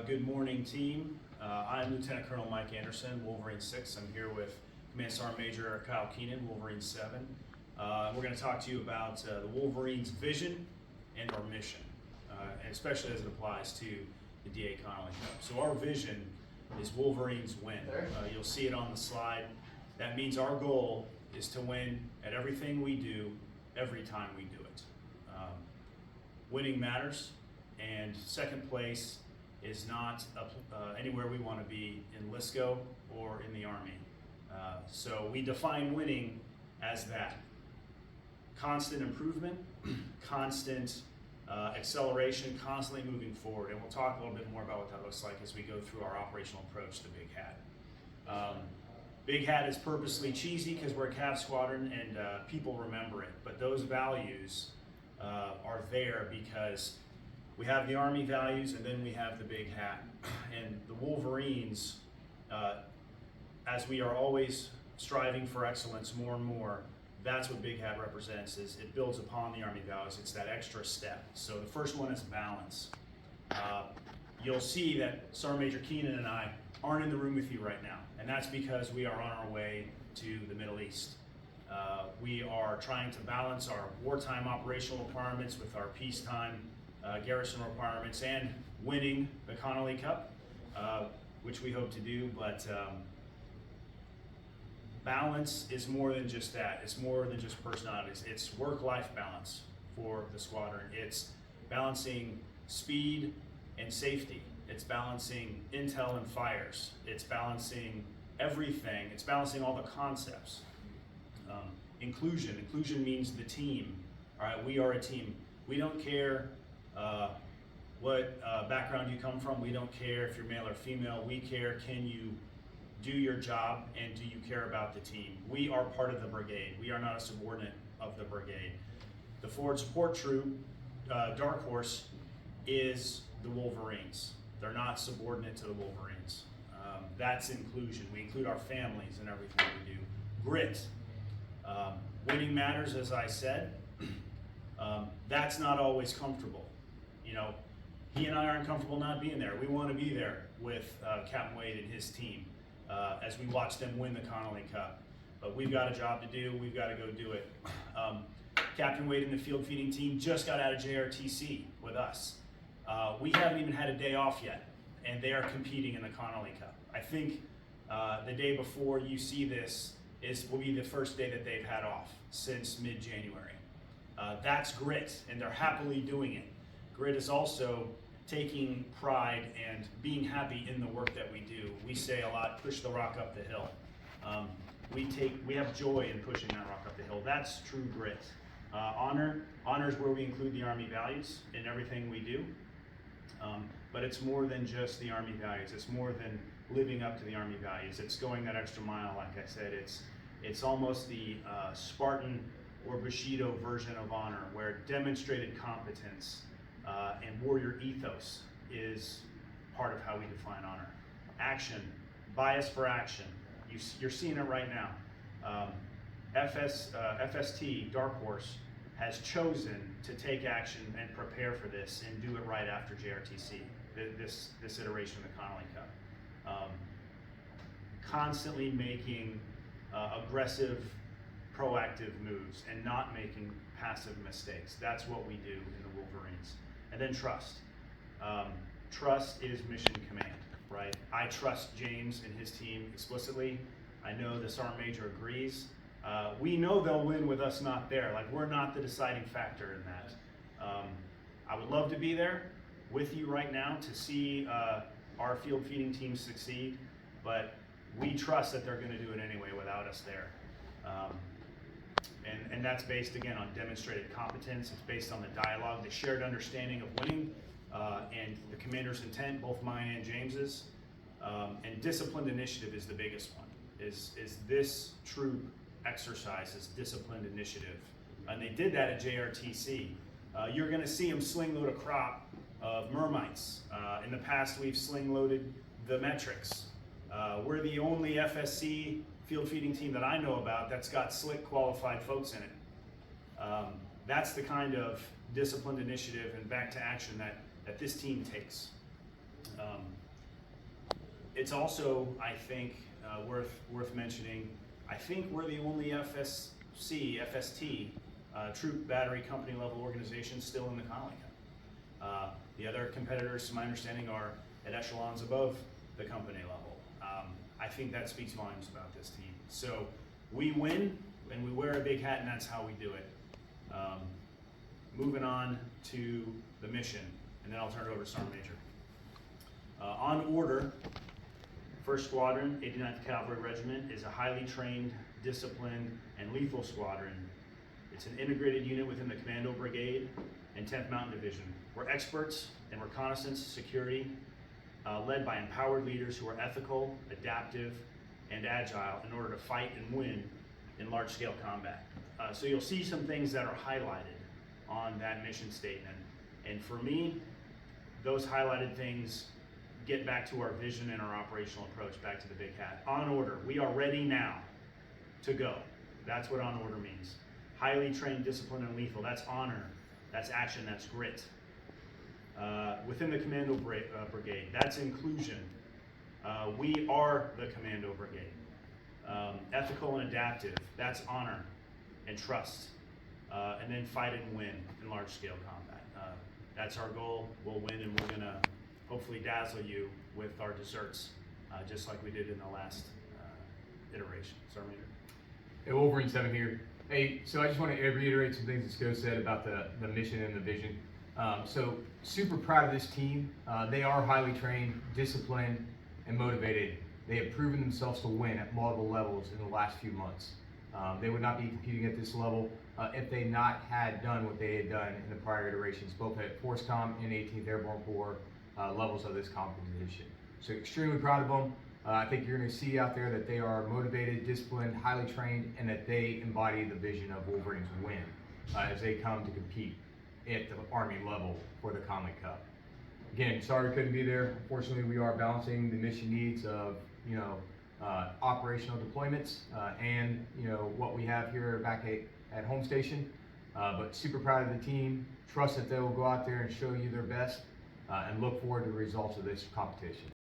Good morning, team. I'm Lieutenant Colonel Mike Anderson, Wolverine 6. I'm here with Command Sergeant Major Kyle Keenan, Wolverine 7. We're going to talk to you about the Wolverines' vision and our mission, and especially as it applies to the D.A. Connolly Cup. So our vision is Wolverines win. You'll see it on the slide. That means our goal is to win at everything we do, every time we do it. Winning matters, and second place is not anywhere we want to be in LSCO or in the Army. So we define winning as that. Constant improvement, constant acceleration, constantly moving forward. And we'll talk a little bit more about what that looks like as we go through our operational approach to Big Hat. Big Hat is purposely cheesy because we're a Cav squadron and people remember it. But those values are there because we have the Army values and then we have the Big Hat. And the Wolverines, as we are always striving for excellence more and more, that's what Big Hat represents, is it builds upon the Army values. It's that extra step. So the first one is balance. You'll see that Sergeant Major Keenan and I aren't in the room with you right now. And that's because we are on our way to the Middle East. We are trying to balance our wartime operational requirements with our peacetime garrison requirements and winning the Connolly Cup, which we hope to do, but balance is more than just that. It's more than just personalities. It's work-life balance for the squadron. It's balancing speed and safety. It's balancing intel and fires. It's balancing everything. It's balancing all the concepts. Inclusion. Inclusion means the team. All right, we are a team. We don't care what background you come from. We don't care if you're male or female. We care, can you do your job and do you care about the team? We are part of the brigade. We are not a subordinate of the brigade. The forward support troop, Dark Horse, is the Wolverines. They're not subordinate to the Wolverines. That's inclusion. We include our families in everything we do. Grit. Winning matters, as I said. That's not always comfortable. You know, he and I aren't comfortable not being there. We want to be there with Captain Wade and his team as we watch them win the Connolly Cup. But we've got a job to do. We've got to go do it. Captain Wade and the field feeding team just got out of JRTC with us. We haven't even had a day off yet, and they are competing in the Connolly Cup. I think the day before you see this will be the first day that they've had off since mid-January. That's grit, and they're happily doing it. Grit is also taking pride and being happy in the work that we do. We say a lot, push the rock up the hill. We have joy in pushing that rock up the hill. That's true grit. Honor is where we include the Army values in everything we do. But it's more than just the Army values. It's more than living up to the Army values. It's going that extra mile, like I said. It's almost the Spartan or Bushido version of honor, where demonstrated competence and warrior ethos is part of how we define honor. Action, bias for action. You're seeing it right now. FST, Dark Horse, has chosen to take action and prepare for this and do it right after JRTC, this iteration of the Connolly Cup. Constantly making aggressive, proactive moves and not making passive mistakes. That's what we do in the Wolverines. And then trust. Trust is mission command, right? I trust James and his team explicitly. I know the Sergeant Major agrees. We know they'll win with us not there. Like, we're not the deciding factor in that. I would love to be there with you right now to see our field feeding team succeed, but we trust that they're going to do it anyway without us there. And that's based, again, on demonstrated competence. It's based on the dialogue, the shared understanding of winning, and the commander's intent, both mine and James's. And disciplined initiative is the biggest one. Is this troop exercises disciplined initiative? And they did that at JRTC. You're going to see them sling load a crop of Mermites. In the past, we've sling loaded the metrics. We're the only FSC field feeding team that I know about that's got SLIC qualified folks in it. That's the kind of disciplined initiative and back to action that this team takes. It's also, I think, worth mentioning, I think we're the only FST, Troop Battery Company level organization still in the Connolly Cup. The other competitors, to my understanding, are at echelons above the company level. I think that speaks volumes about this team. So we win, and we wear a big hat, and that's how we do it. Moving on to the mission, and then I'll turn it over to Sergeant Major. On order, 1st Squadron, 89th Cavalry Regiment is a highly trained, disciplined, and lethal squadron. It's an integrated unit within the Commando Brigade and 10th Mountain Division. We're experts in reconnaissance security, led by empowered leaders who are ethical, adaptive, and agile in order to fight and win in large-scale combat. So you'll see some things that are highlighted on that mission statement. And for me, those highlighted things get back to our vision and our operational approach, back to the big hat. On order, we are ready now to go. That's what on order means. Highly trained, disciplined, and lethal. That's honor, that's action, that's grit. Within the Commando Brigade, that's inclusion. We are the Commando Brigade. Ethical and adaptive, that's honor and trust. And then fight and win in large-scale combat. That's our goal. We'll win, and we're gonna hopefully dazzle you with our desserts, just like we did in the last iteration. Sergeant Major. Hey, Wolverine 7 here. Hey, so I just want to reiterate some things that Sco said about the mission and the vision. So super proud of this team. They are highly trained, disciplined, and motivated. They have proven themselves to win at multiple levels in the last few months. They would not be competing at this level if they not had done what they had done in the prior iterations, both at FORSCOM and 18th Airborne Corps levels of this competition. So extremely proud of them. I think you're going to see out there that they are motivated, disciplined, highly trained, and that they embody the vision of Wolverines win as they come to compete at the Army level for the Connolly Cup. Again, sorry we couldn't be there. Unfortunately, we are balancing the mission needs of operational deployments and what we have here back at home station. But super proud of the team. Trust that they will go out there and show you their best, and look forward to the results of this competition.